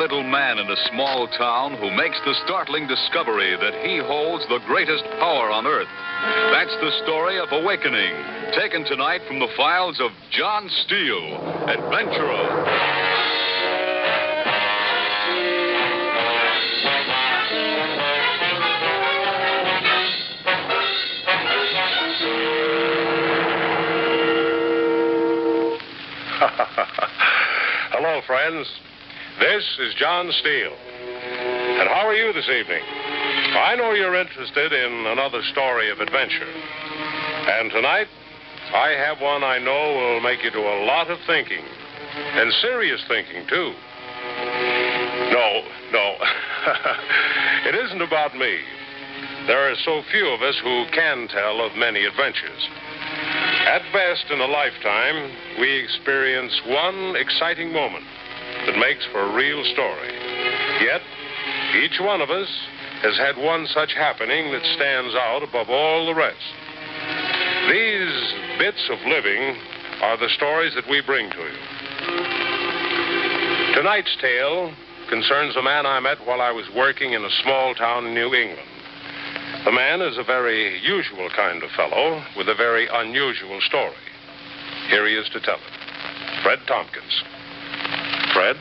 little man in a small town who makes the startling discovery that he holds the greatest power on earth. That's the story of Awakening, taken tonight from the files of John Steele, adventurer. Hello, friends. This is John Steele. And how are you this evening? I know you're interested in another story of adventure. And tonight, I have one I know will make you do a lot of thinking. And serious thinking, too. No. It isn't about me. There are so few of us who can tell of many adventures. At best, in a lifetime, we experience one exciting moment that makes for a real story. Yet, each one of us has had one such happening that stands out above all the rest. These bits of living are the stories that we bring to you. Tonight's tale concerns a man I met while I was working in a small town in New England. The man is a very usual kind of fellow with a very unusual story. Here he is to tell it. Fred Tompkins. Fred?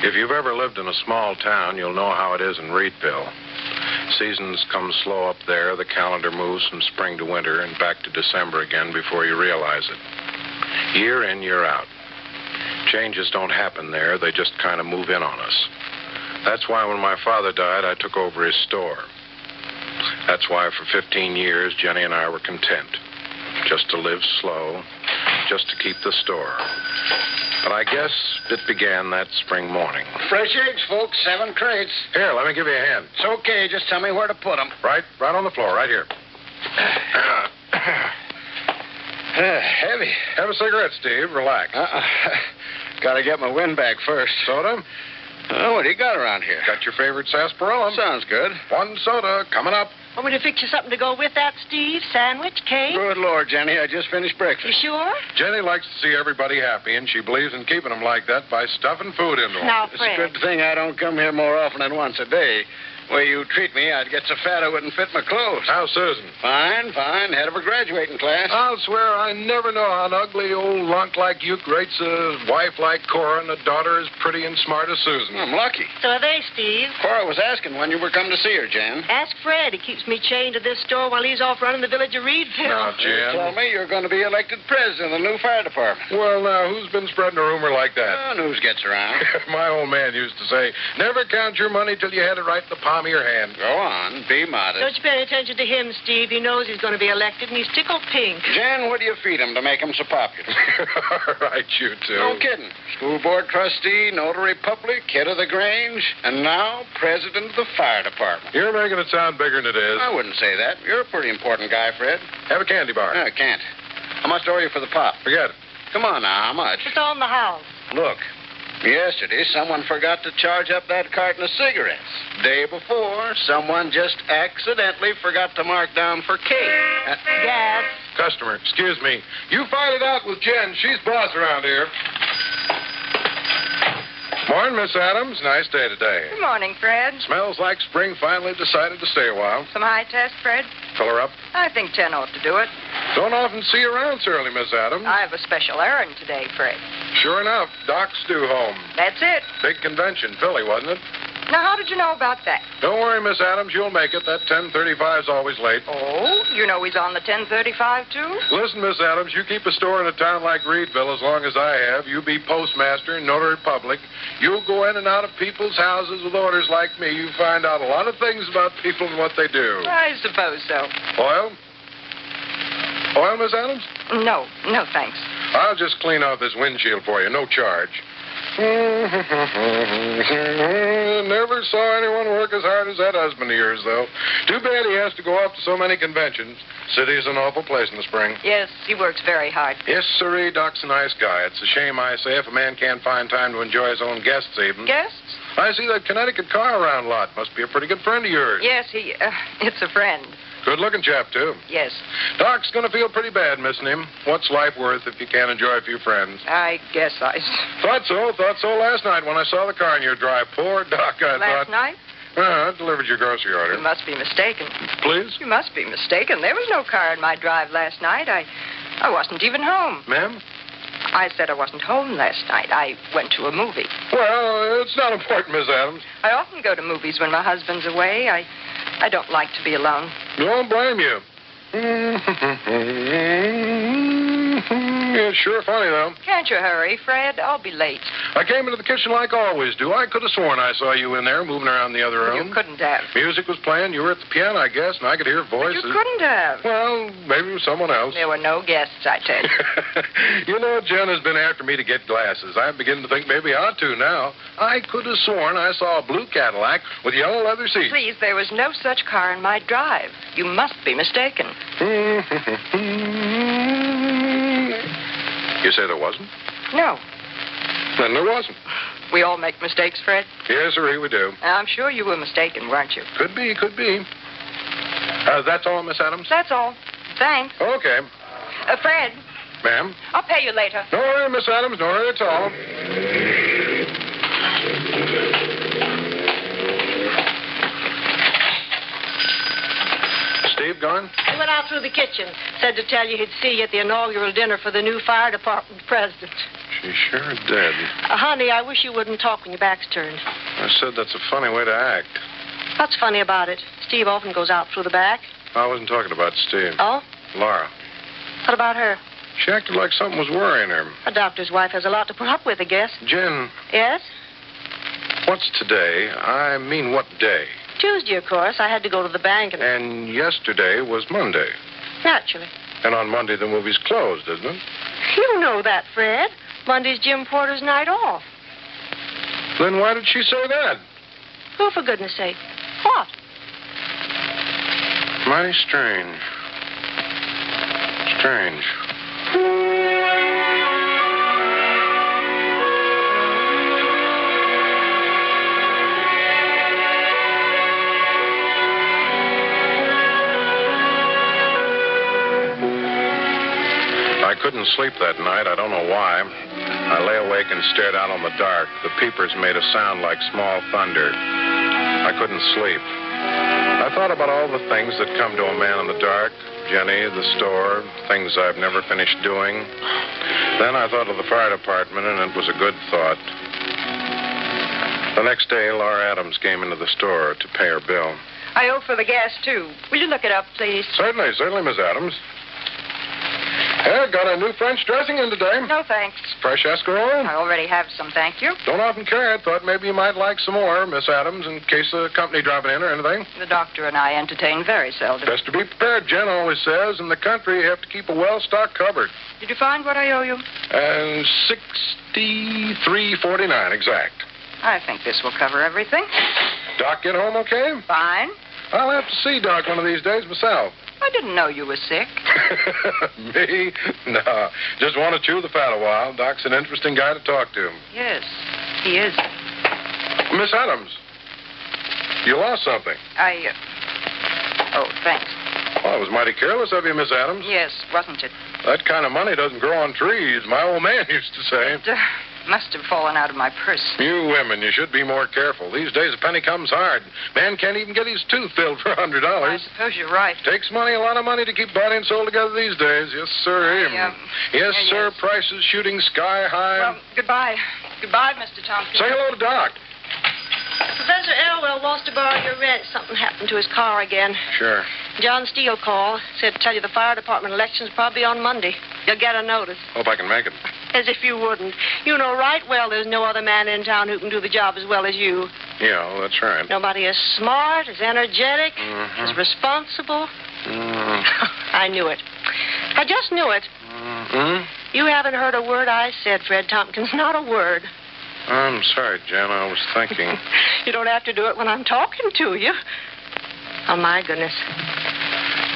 If you've ever lived in a small town, you'll know how it is in Reedville. Seasons come slow up there. The calendar moves from spring to winter and back to December again before you realize it. Year in, year out. Changes don't happen there. They just kind of move in on us. That's why when my father died, I took over his store. That's why for 15 years, Jenny and I were content. Just to live slow, just to keep the store. But I guess it began that spring morning. Fresh eggs, folks, 7 crates. Here, let me give you a hand. It's okay, just tell me where to put them. Right on the floor, right here. Heavy. Have a cigarette, Steve. Relax. Gotta get my wind back first. Soda? Oh, what do you got around here? Got your favorite sarsaparilla. Sounds good. 1 soda coming up. Want me to fix you something to go with that, Steve? Sandwich, cake? Good Lord, Jenny, I just finished breakfast. You sure? Jenny likes to see everybody happy, and she believes in keeping them like that by stuffing food into them. Now, It's Fred. a good thing I don't come here more often than once a day. The way you treat me, I'd get so fat I wouldn't fit my clothes. How's Susan? Fine. Head of her graduating class. I'll swear I never know how an ugly old lunk like you creates a wife like Cora and a daughter as pretty and smart as Susan. I'm lucky. So are they, Steve. Cora was asking when you were coming to see her, Jan. Ask Fred. He keeps me chained to this store while he's off running the village of Reedville. Now, They Jen. told me you're going to be elected president of the new fire department. Well, now, who's been spreading a rumor like that? News gets around. My old man used to say, never count your money till you had it right in the palm of your hand. Go on, be modest. Don't you pay any attention to him, Steve. He knows he's going to be elected, and he's tickled pink. Jan, what do you feed him to make him so popular? All right, you two. No kidding. School board trustee, notary public, head of the Grange, and now president of the fire department. You're making it sound bigger than it is. I wouldn't say that. You're a pretty important guy, Fred. Have a candy bar. I can't. How much do I owe you for the pop? Forget it. Come on now, how much? It's all in the house. Look, yesterday someone forgot to charge up that carton of cigarettes. Day before, someone just accidentally forgot to mark down for cake. Gas. Customer, excuse me. You fight it out with Jen. She's boss around here. Morning, Miss Adams. Nice day today. Good morning, Fred. Smells like spring finally decided to stay a while. Some high test, Fred? Fill her up. I think 10 ought to do it. Don't often see you around so early, Miss Adams. I have a special errand today, Fred. Sure enough, Doc's due home. That's it. Big convention, Philly, wasn't it? Now, how did you know about that? Don't worry, Miss Adams. You'll make it. That 10:35's always late. Oh, you know he's on the 10:35, too? Listen, Miss Adams, you keep a store in a town like Reedville as long as I have. You be postmaster and notary public. You'll go in and out of people's houses with orders like me. You find out a lot of things about people and what they do. I suppose so. Oil? Oil, Miss Adams? No, thanks. I'll just clean out this windshield for you. No charge. Never saw anyone work as hard as that husband of yours, though. Too bad he has to go off to so many conventions. City's an awful place in the spring. Yes, he works very hard. Yes, sirree, Doc's a nice guy. It's a shame, I say, if a man can't find time to enjoy his own guests even. Guests? I see that Connecticut car around a lot. Must be a pretty good friend of yours. Yes, it's a friend. Good-looking chap, too. Yes. Doc's going to feel pretty bad missing him. What's life worth if you can't enjoy a few friends? I guess I... Thought so last night when I saw the car in your drive. Poor Doc, I thought. Last night? I delivered your grocery order. You must be mistaken. Please? You must be mistaken. There was no car in my drive last night. I wasn't even home. Ma'am? I said I wasn't home last night. I went to a movie. Well, it's not important, Miss Adams. I often go to movies when my husband's away. I don't like to be alone. Don't blame you. It's sure funny, though. Can't you hurry, Fred? I'll be late. I came into the kitchen like I always do. I could have sworn I saw you in there moving around the other room. You couldn't have. Music was playing. You were at the piano, I guess, and I could hear voices. But you couldn't have. Well, maybe it was someone else. There were no guests, I tell you. You know, Jen has been after me to get glasses. I'm beginning to think maybe I ought to now. I could have sworn I saw a blue Cadillac with yellow leather seats. Please, there was no such car in my drive. You must be mistaken. You say there wasn't? No. Then there wasn't. We all make mistakes, Fred. Yes, sir, we do. I'm sure you were mistaken, weren't you? Could be. That's all, Miss Adams? That's all. Thanks. Okay. Fred. Ma'am? I'll pay you later. No hurry, Miss Adams. No hurry at all. Steve gone? He went out through the kitchen. Said to tell you he'd see you at the inaugural dinner for the new fire department president. She sure did. Honey, I wish you wouldn't talk when your back's turned. I said that's a funny way to act. What's funny about it? Steve often goes out through the back. I wasn't talking about Steve. Oh? Laura. What about her? She acted like something was worrying her. A doctor's wife has a lot to put up with, I guess. Jen, Yes? what's today? I mean, what day? Tuesday, of course. I had to go to the bank and... And yesterday was Monday. Naturally. And on Monday, the movie's closed, isn't it? You know that, Fred. Monday's Jim Porter's night off. Then why did she say that? Oh, for goodness sake. What? Mighty strange. Strange. I couldn't sleep that night. I don't know why. I lay awake and stared out on the dark. The peepers made a sound like small thunder. I couldn't sleep. I thought about all the things that come to a man in the dark. Jenny, the store, things I've never finished doing. Then I thought of the fire department, and it was a good thought. The next day, Laura Adams came into the store to pay her bill. I owe for the gas, too. Will you look it up, please? Certainly, Miss Adams. Got a new French dressing in today. No, thanks. Fresh escarole. I already have some, thank you. Don't often carry it. Thought maybe you might like some more, Miss Adams, in case the company dropping in or anything. The doctor and I entertain very seldom. Best to be prepared, Jen always says. In the country, you have to keep a well-stocked cupboard. Did you find what I owe you? And $63.49 exact. I think this will cover everything. Doc get home okay? Fine. I'll have to see Doc one of these days myself. I didn't know you were sick. Me? No. Just want to chew the fat a while. Doc's an interesting guy to talk to. Yes, he is. Miss Adams, you lost something. Oh, thanks. Well, it was mighty careless of you, Miss Adams. Yes, wasn't it? That kind of money doesn't grow on trees, my old man used to say. It must have fallen out of my purse. You women, you should be more careful. These days, a penny comes hard. Man can't even get his tooth filled for $100. I suppose you're right. Takes money, a lot of money, to keep buying and sold together these days. Yes, sir. Yes, sir. Yes. Prices shooting sky high. Well, goodbye. Goodbye, Mr. Tompkins. Say hello to Doc. Professor Elwell wants to borrow your wrench. Something happened to his car again. Sure. John Steele called. Said to tell you the fire department election's probably on Monday. You'll get a notice. Hope I can make it. As if you wouldn't. You know right well there's no other man in town who can do the job as well as you. Yeah, that's right. Nobody as smart, as energetic, as responsible. I knew it. I just knew it. You haven't heard a word I said, Fred Tompkins. Not a word. I'm sorry, Jen. I was thinking. You don't have to do it when I'm talking to you. Oh, my goodness.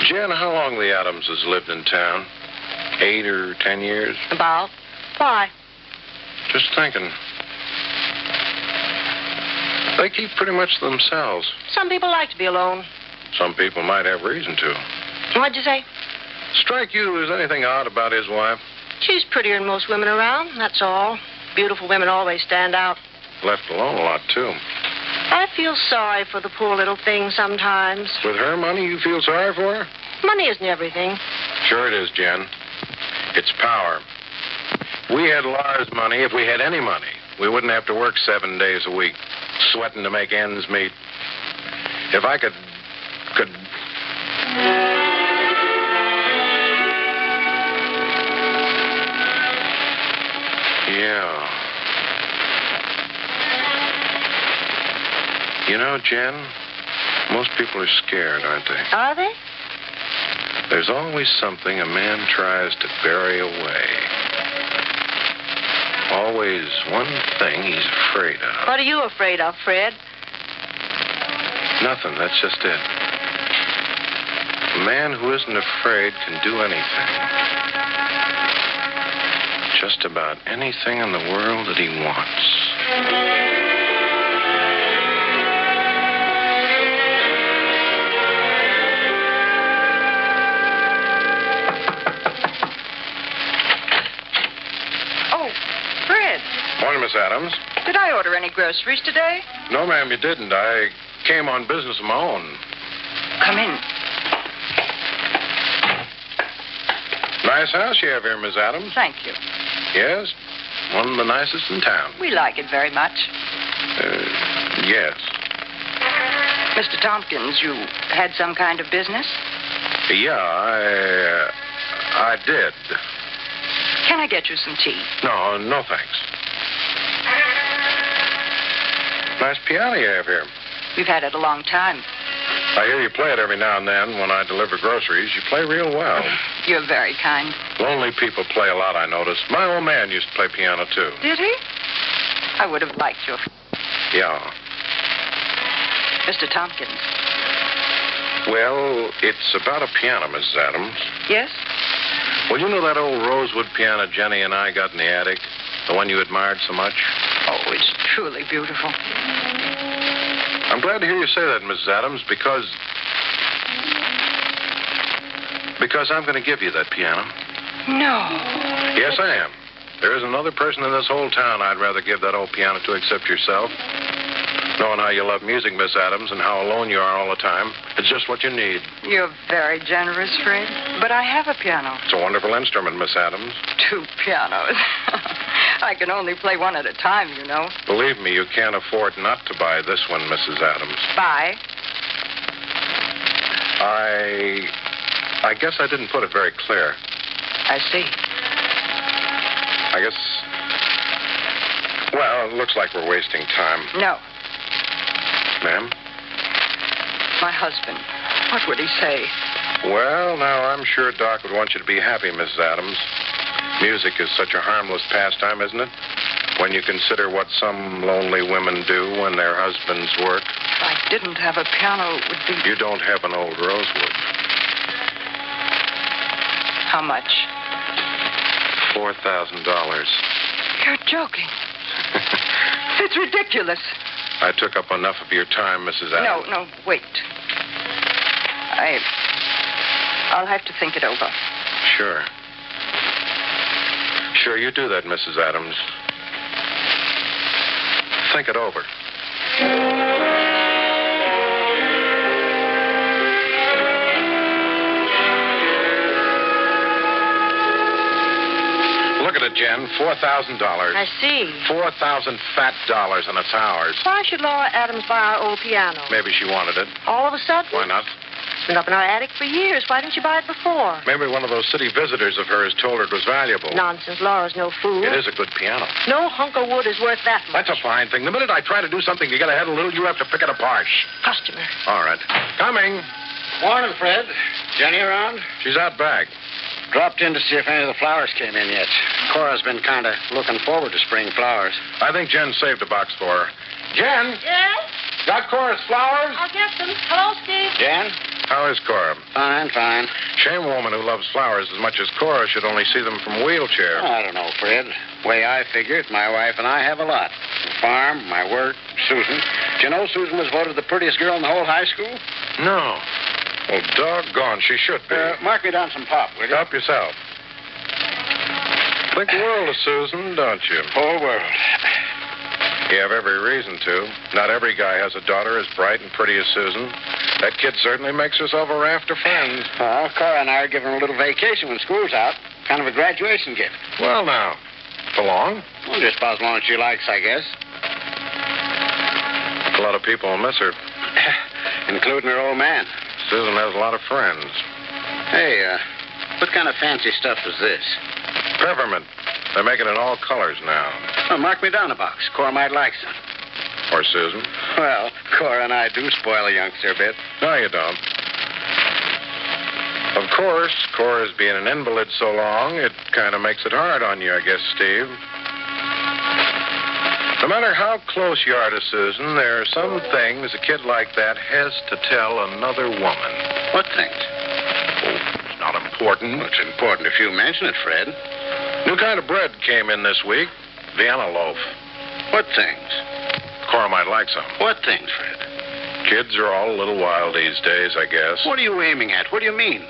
Jen, how long the Adamses lived in town? 8 or 10 years? About? Why? Just thinking. They keep pretty much to themselves. Some people like to be alone. Some people might have reason to. What'd you say? Strike you as anything odd about his wife? She's prettier than most women around, that's all. Beautiful women always stand out. Left alone a lot, too. I feel sorry for the poor little thing sometimes. With her money, you feel sorry for her? Money isn't everything. Sure it is, Jen. It's power. If we had Laura's money, if we had any money, we wouldn't have to work 7 days a week, sweating to make ends meet. If I could... Yeah. You know, Jen, most people are scared, aren't they? Are they? There's always something a man tries to bury away. Always one thing he's afraid of. What are you afraid of, Fred? Nothing, that's just it. A man who isn't afraid can do anything. Just about anything in the world that he wants. Morning, Miss Adams. Did I order any groceries today? No, ma'am, you didn't. I came on business of my own. Come in. Nice house you have here, Miss Adams. Thank you. Yes, one of the nicest in town. We like it very much. Yes. Mr. Tompkins, you had some kind of business? Yeah, I did. Can I get you some tea? No, thanks. Nice piano you have here. We've had it a long time. I hear you play it every now and then when I deliver groceries. You play real well. You're very kind. Lonely people play a lot, I noticed. My old man used to play piano, too. Did he? I would have liked you. Yeah. Mr. Tompkins. Well, it's about a piano, Mrs. Adams. Yes? Well, you know that old rosewood piano Jenny and I got in the attic? The one you admired so much? Oh, it's truly beautiful. I'm glad to hear you say that, Mrs. Adams, because I'm going to give you that piano. No. Yes, I am. There isn't another person in this whole town I'd rather give that old piano to except yourself. Knowing how you love music, Miss Adams, and how alone you are all the time, it's just what you need. You're very generous, Fred. But I have a piano. It's a wonderful instrument, Miss Adams. 2 pianos. I can only play one at a time, you know. Believe me, you can't afford not to buy this one, Mrs. Adams. Buy? I guess I didn't put it very clear. I see. I guess... Well, it looks like we're wasting time. No. Ma'am? My husband. What would he say? Well, now, I'm sure Doc would want you to be happy, Mrs. Adams. Music is such a harmless pastime, isn't it? When you consider what some lonely women do when their husbands work. If I didn't have a piano, it would be... You don't have an old rosewood. How much? $4,000. You're joking. It's ridiculous. I took up enough of your time, Mrs. Adams. No, wait. I'll have to think it over. Sure. Sure, you do that, Mrs. Adams. Think it over. Look at it, Jen. $4,000. I see. 4,000 fat dollars, and it's ours. Why should Laura Adams buy our old piano? Maybe she wanted it. All of a sudden? Why not? It's been up in our attic for years. Why didn't you buy it before? Maybe one of those city visitors of hers told her it was valuable. Nonsense. Laura's no fool. It is a good piano. No hunk of wood is worth that much. That's a fine thing. The minute I try to do something to get ahead a little, you have to pick it apart. Customer. All right. Coming. Morning, Fred. Jenny around? She's out back. Dropped in to see if any of the flowers came in yet. Cora's been kind of looking forward to spring flowers. I think Jen saved a box for her. Jen? Yes? Got Cora's flowers? I'll get them. Hello, Steve. Jen? How is Cora? Fine. Shame a woman who loves flowers as much as Cora should only see them from a wheelchair. I don't know, Fred. Way I figure it, my wife and I have a lot. The farm, my work, Susan. Do you know Susan was voted the prettiest girl in the whole high school? No. Well, doggone, she should be. Mark me down some pop, will you? Help yourself. Think the world of Susan, don't you? Whole world. You have every reason to. Not every guy has a daughter as bright and pretty as Susan. That kid certainly makes herself a raft of friends. Well, Cora and I are giving her a little vacation when school's out. Kind of a graduation gift. Well, now. For long? Well, just about as long as she likes, I guess. A lot of people will miss her. Including her old man. Susan has a lot of friends. Hey, what kind of fancy stuff is this? Peppermint. They make it in all colors now. Well, mark me down a box. Cora might like some. Or Susan. Well, Cora and I do spoil a youngster a bit. No, you don't. Of course, Cora's being an invalid so long, it kind of makes it hard on you, I guess, Steve. No matter how close you are to Susan, there are some things a kid like that has to tell another woman. What things? Oh, it's not important. Well, it's important if you mention it, Fred. New kind of bread came in this week. Vienna loaf. What things? Cora might like some. What things, Fred? Kids are all a little wild these days, I guess. What are you aiming at? What do you mean?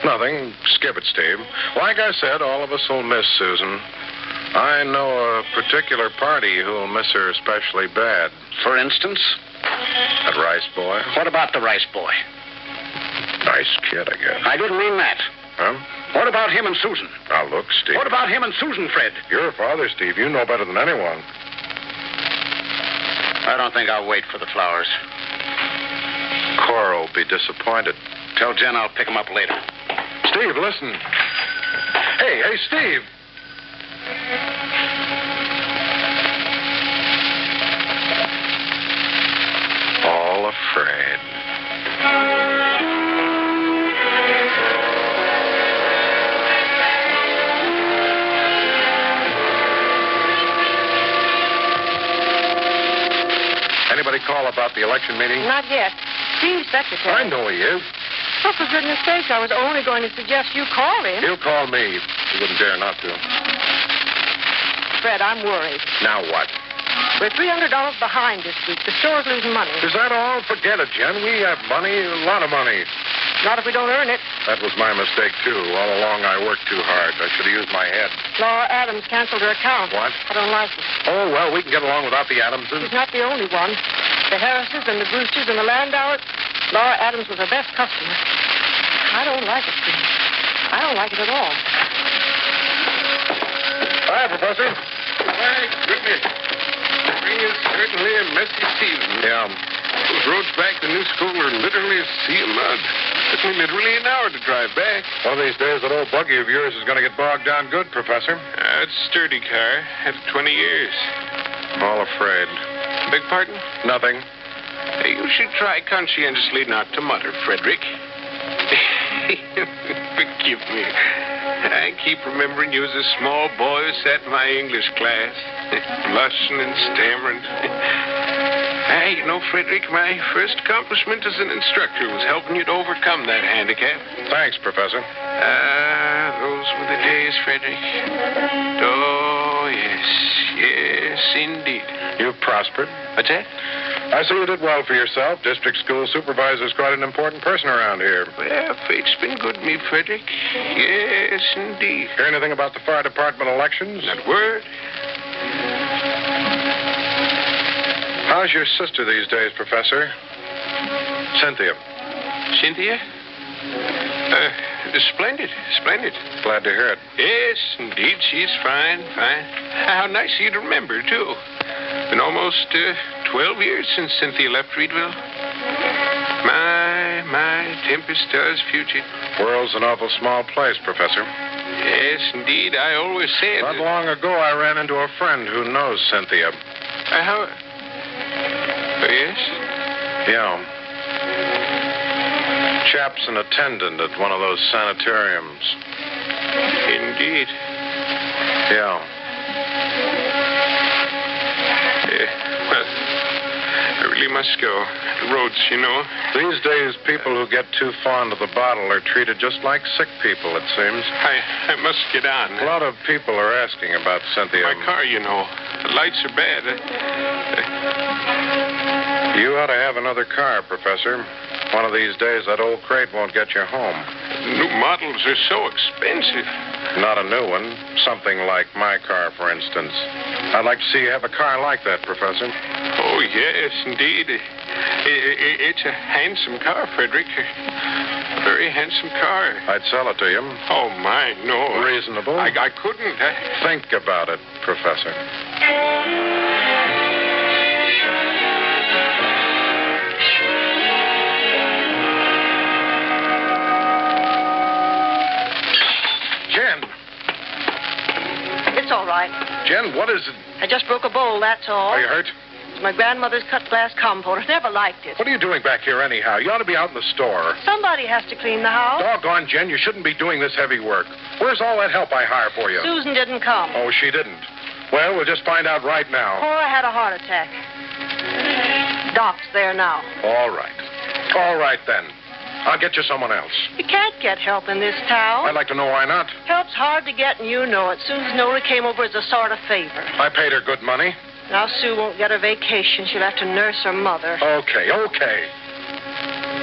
Nothing. Skip it, Steve. Like I said, all of us will miss Susan. I know a particular party who'll miss her especially bad. For instance? That Rice boy. What about the Rice boy? Nice kid, I guess. I didn't mean that. Huh? What about him and Susan? Now, look, Steve. What about him and Susan, Fred? You're a father, Steve. You know better than anyone. I don't think I'll wait for the flowers. Cora will be disappointed. Tell Jen I'll pick him up later. Steve, listen. Hey, Steve. All afraid. Anybody call about the election meeting? Not yet. Steve's secretary. I know he is. Oh, for goodness sake, I was only going to suggest you call him. He'll call me. He wouldn't dare not to. Fred, I'm worried. Now what? We're $300 behind this week. The store's losing money. Is that all? Forget it, Jen. We have money, a lot of money. Not if we don't earn it. That was my mistake, too. All along, I worked too hard. I should have used my head. Laura Adams canceled her account. What? I don't like it. Oh, well, we can get along without the Adamses. She's not the only one. The Harrises and the Brewsters and the Landauers. Laura Adams was her best customer. I don't like it, Steve. I don't like it at all. Hi, Professor. My goodness. Spring is certainly a messy season. Yeah. Those roads back to New School are literally a sea of mud. It took me literally an hour to drive back. One of these days, that old buggy of yours is going to get bogged down good, Professor. It's a sturdy car. Had it 20 years. All afraid. Beg pardon? Nothing. You should try conscientiously not to mutter, Frederick. Forgive me. I keep remembering you as a small boy who sat in my English class, blushing and stammering. Hey, you know, Frederick, my first accomplishment as an instructor was helping you to overcome that handicap. Thanks, Professor. Those were the days, Frederick. Oh, yes. Yes, indeed. You've prospered. What's that? I see you did well for yourself. District school supervisor's quite an important person around here. Well, fate's been good to me, Frederick. Yes, indeed. Hear anything about the fire department elections? Not a word. How's your sister these days, Professor? Cynthia. Cynthia? Splendid, splendid. Glad to hear it. Yes, indeed, she's fine, fine. How nice of you to remember, too. Been almost 12 years since Cynthia left Reedville. My tempest does future. World's an awful small place, Professor. Yes, indeed, I always say it. Not long ago, I ran into a friend who knows Cynthia. How? Oh, yes? Yeah. Chap's an attendant at one of those sanitariums. Indeed. Yeah. Well, I really must go. The roads, you know. These days, people who get too fond of the bottle are treated just like sick people, it seems. I must get on. A lot of people are asking about Cynthia. My car, you know. The lights are bad. You ought to have another car, Professor. One of these days, that old crate won't get you home. New models are so expensive. Not a new one. Something like my car, for instance. I'd like to see you have a car like that, Professor. Oh, yes, indeed. It's a handsome car, Frederick. A very handsome car. I'd sell it to you. Oh, my, no. Reasonable? I couldn't. Think about it, Professor. It's all right. Jen, what is it? I just broke a bowl, that's all. Are you hurt? It's my grandmother's cut glass compote. I never liked it. What are you doing back here anyhow? You ought to be out in the store. Somebody has to clean the house. Doggone, Jen, you shouldn't be doing this heavy work. Where's all that help I hire for you? Susan didn't come. Oh, she didn't. Well, we'll just find out right now. Cora had a heart attack. Doc's there now. All right. All right, then. I'll get you someone else. You can't get help in this town. I'd like to know why not. Help's hard to get, and you know it. Susan Nola came over as a sort of favor. I paid her good money. Now Sue won't get her vacation. She'll have to nurse her mother. Okay.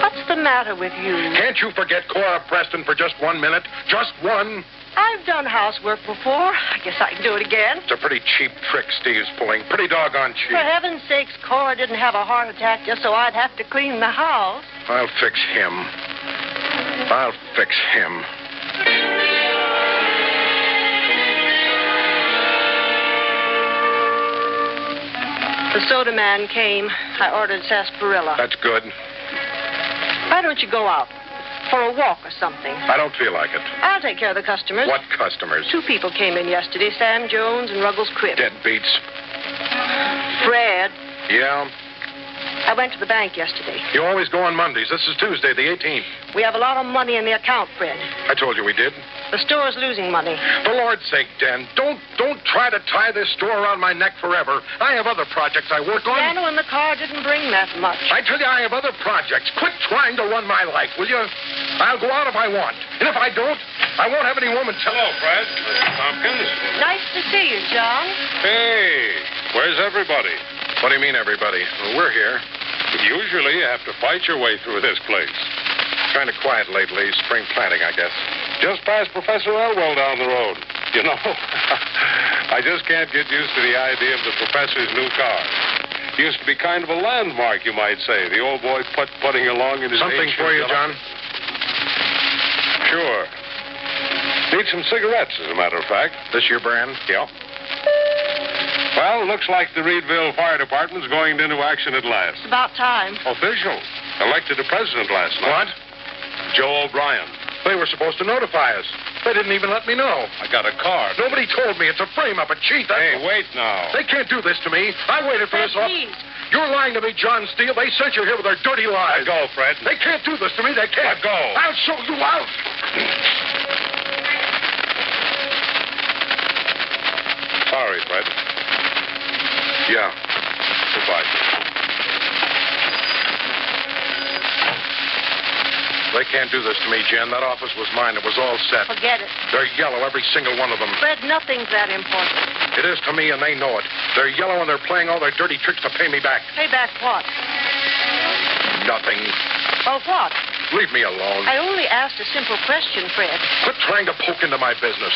What's the matter with you? Can't you forget Cora Preston for just 1 minute? Just one? I've done housework before. I guess I can do it again. It's a pretty cheap trick Steve's pulling. Pretty doggone cheap. For heaven's sakes, Cora didn't have a heart attack just so I'd have to clean the house. I'll fix him. The soda man came. I ordered sarsaparilla. That's good. Why don't you go out? For a walk or something. I don't feel like it. I'll take care of the customers. What customers? 2 people came in yesterday, Sam Jones and Ruggles Cribb. Deadbeats. Fred, Yeah? I went to the bank yesterday. You always go on Mondays. This is Tuesday, the 18th. We have a lot of money in the account, Fred. I told you we did. The store's losing money. For Lord's sake, Dan, don't try to tie this store around my neck forever. I have other projects I work on. Piano in the car didn't bring that much. I tell you, I have other projects. Quit trying to run my life, will you? I'll go out if I want. And if I don't, I won't have any woman tell. Hello, Fred. Mr. Tompkins. Nice to see you, John. Hey, where's everybody? What do you mean, everybody? Well, we're here. Usually you have to fight your way through this place. Kind of quiet lately. Spring planting, I guess. Just past Professor Elwell down the road. You know, I just can't get used to the idea of the professor's new car. Used to be kind of a landmark, you might say. The old boy putting along in his Something ancient for you, yellow- John? Sure. Need some cigarettes, as a matter of fact. This your brand? Yeah. Well, looks like the Reedville Fire Department's going into action at last. It's about time. Official. Elected a president last night. What? Joe O'Brien. They were supposed to notify us. They didn't even let me know. I got a card. Nobody told me. It's a frame-up, a cheat. Hey, wait now. They can't do this to me. I waited for Fred, this. please. You're lying to me, John Steele. They sent you here with their dirty lies. Let go, Fred. They can't do this to me. They can't. Let go. I'll show you out. Sorry, Fred. Yeah. Goodbye. They can't do this to me, Jen. That office was mine. It was all set. Forget it. They're yellow, every single one of them. Fred, nothing's that important. It is to me, and they know it. They're yellow, and they're playing all their dirty tricks to pay me back. Pay back what? Nothing. Well, what? Leave me alone. I only asked a simple question, Fred. Quit trying to poke into my business.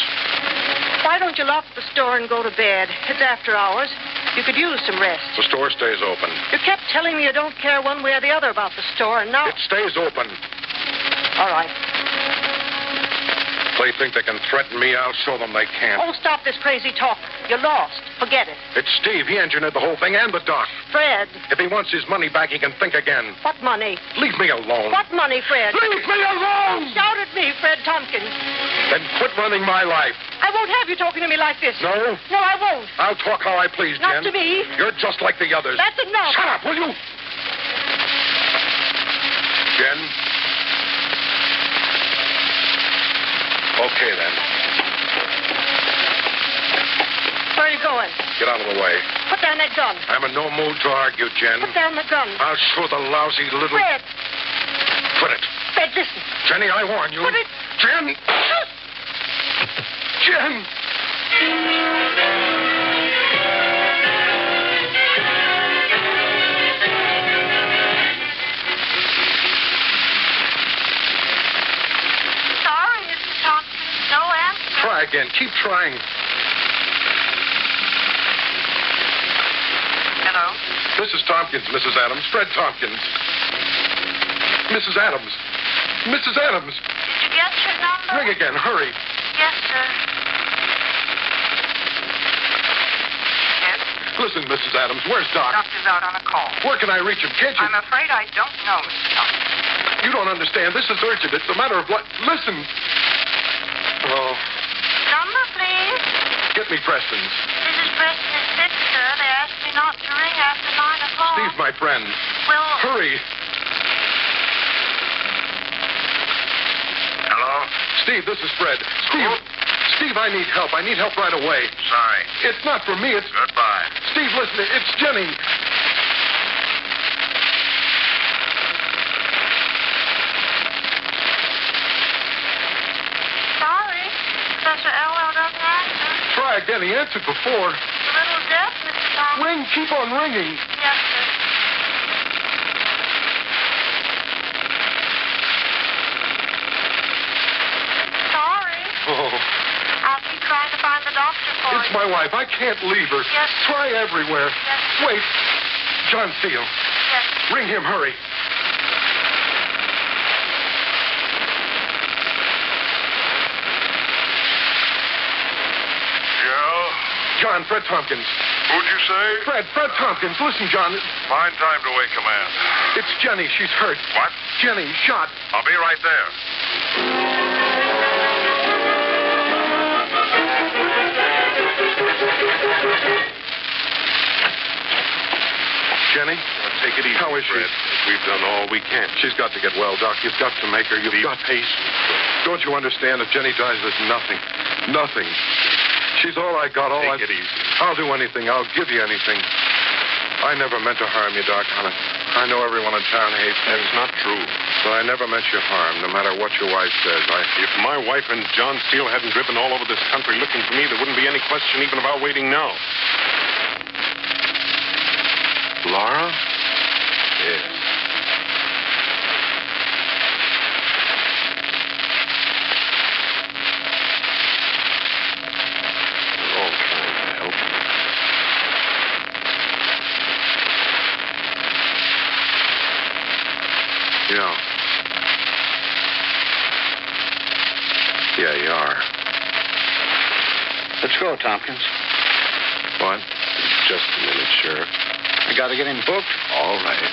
Why don't you lock the store and go to bed? It's after hours. You could use some rest. The store stays open. You kept telling me you don't care one way or the other about the store, and now... It stays open. All right. They think they can threaten me. I'll show them they can't. Oh, stop this crazy talk. You're lost. Forget it. It's Steve. He engineered the whole thing, and the doc. Fred. If he wants his money back, he can think again. What money? Leave me alone. What money, Fred? Leave me alone! Shout at me, Fred Tompkins. Then quit running my life. I won't have you talking to me like this. No? No, I won't. I'll talk how I please, Not Jen. to me. You're just like the others. That's enough. Shut up, will you? Jen? Okay, then. Where are you going? Get out of the way. Put down that gun. I'm in no mood to argue, Jen. Put down the gun. I'll show the lousy little... Fred. Put it. Fred, listen. Jenny, I warn you. Put it. Jen! Jen! Sorry, Mr. Tompkins. No answer. Try again. Keep trying. Hello? Mrs. Tompkins, Mrs. Adams. Fred Tompkins. Mrs. Adams. Mrs. Adams. Did you get your number? Ring again. Hurry. Yes, sir. Yes? Listen, Mrs. Adams. Where's Doc? Doctor's out on a call. Where can I reach him? Can't you... I'm afraid I don't know, Mr. Tompkins. You don't understand. This is urgent. It's a matter of what... Listen. Oh. Number, please. Get me Preston's. Mrs. Preston is sick, sir. They asked me not to ring after 9 o'clock. Steve's my friend. Well... Hurry. Hello? Steve, this is Fred. Steve, I need help. I need help right away. Sorry. It's not for me. It's... Goodbye. Steve, listen. It's Jenny. Sorry. Professor Elwell doesn't answer. Try again. He answered before. A little deaf, Mr. Tompkins. Ring. Keep on ringing. Yes, sir. Sorry. Oh, I'll keep trying to find the doctor for it's you. my wife. I can't leave her. Yes. Try everywhere. Yes. Wait. John Steele. Yes. Ring him. Hurry. Joe? John, Fred Tompkins. Who'd you say? Fred Tompkins. Listen, John. Fine time to wake command. It's Jenny. She's hurt. What? Jenny, shot. I'll be right there. Jenny? Take it easy, How is she? Fred. We've done all we can. She's got to get well, Doc. You've got to make her. You've got... patient. Don't you understand? If Jenny dies, there's nothing. Nothing. She's all I got. Take it easy. I'll do anything. I'll give you anything. I never meant to harm you, Doc. I know everyone in town hates me. That's not true. But I never meant you harm, no matter what your wife says. If my wife and John Steele hadn't driven all over this country looking for me, there wouldn't be any question even of our waiting now. Laura? Yes. They're all trying to help me. Yeah. Yeah, you are. Let's go, Tompkins. What? Just a minute, Sheriff. I got to get him booked. All right.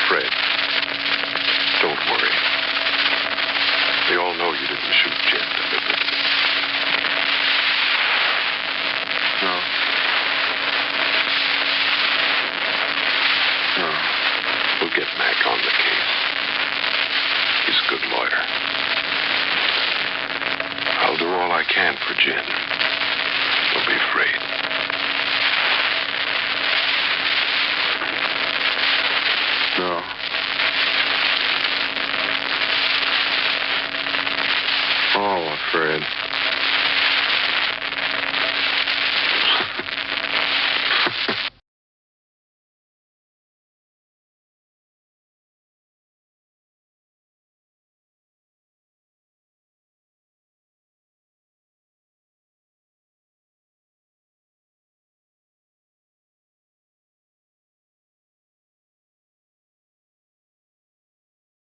Fred, don't worry. We all know you didn't shoot Jen deliberately. No. We'll get Mac on the case. He's a good lawyer. I'll do all I can for Jen. Don't be afraid. No.